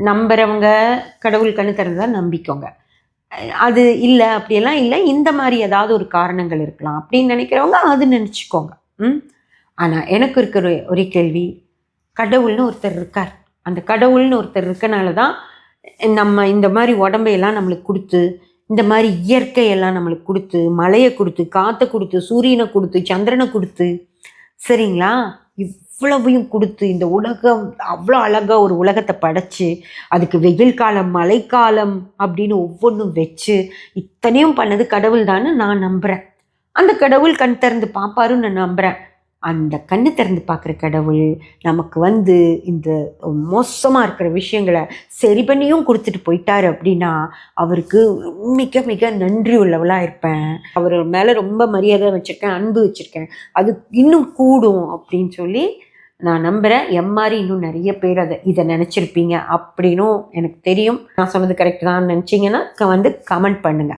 நம்புறவங்க கடவுள் கண்ணு திறந்தா நம்பிக்கோங்க. அது இல்லை அப்படியெல்லாம் இல்லை, இந்த மாதிரி ஏதாவது ஒரு காரணங்கள் இருக்கலாம் அப்படின்னு நினைக்கிறவங்க அது நினச்சிக்கோங்க. ஆனால் எனக்கு இருக்கிற ஒரே கேள்வி, கடவுள்னு ஒருத்தர் இருக்கார். அந்த கடவுள்னு ஒருத்தர் இருக்கனால தான் நம்ம இந்த மாதிரி உடம்பையெல்லாம் நம்மளுக்கு கொடுத்து, இந்த மாதிரி இயற்கையெல்லாம் நம்மளுக்கு கொடுத்து, மழையை கொடுத்து, காற்றை கொடுத்து, சூரியனை கொடுத்து, சந்திரனை கொடுத்து, சரிங்களா, இவ்வளவையும் கொடுத்து இந்த உலகம் அவ்வளோ அழகாக ஒரு உலகத்தை படைச்சு, அதுக்கு வெயில் காலம் மழைக்காலம் அப்படின்னு ஒவ்வொன்றும் வச்சு இத்தனையும் பண்ணது கடவுள் தான்னு நான் நம்புகிறேன். அந்த கடவுள் கண் திறந்து பார்ப்பாருன்னு நான் நம்புகிறேன். அந்த கண்ணு திறந்து பார்க்குற கடவுள் நமக்கு இந்த மோசமாக இருக்கிற விஷயங்களை சரி பண்ணியும் கொடுத்துட்டு போயிட்டாரு அப்படின்னா அவருக்கு மிக மிக நன்றி உள்ளவளாக இருப்பேன். அவர் மேலே ரொம்ப மரியாதை வச்சுருக்கேன், அன்பு வச்சுருக்கேன், அது இன்னும் கூடும் அப்படின்னு சொல்லி நான் நம்புகிறேன். மாதிரி இன்னும் நிறைய பேர் இதை நினச்சிருப்பீங்க அப்படின்னும் எனக்கு தெரியும். நான் சொன்னது கரெக்ட் தான் நினச்சிங்கன்னா கமெண்ட் பண்ணுங்கள்.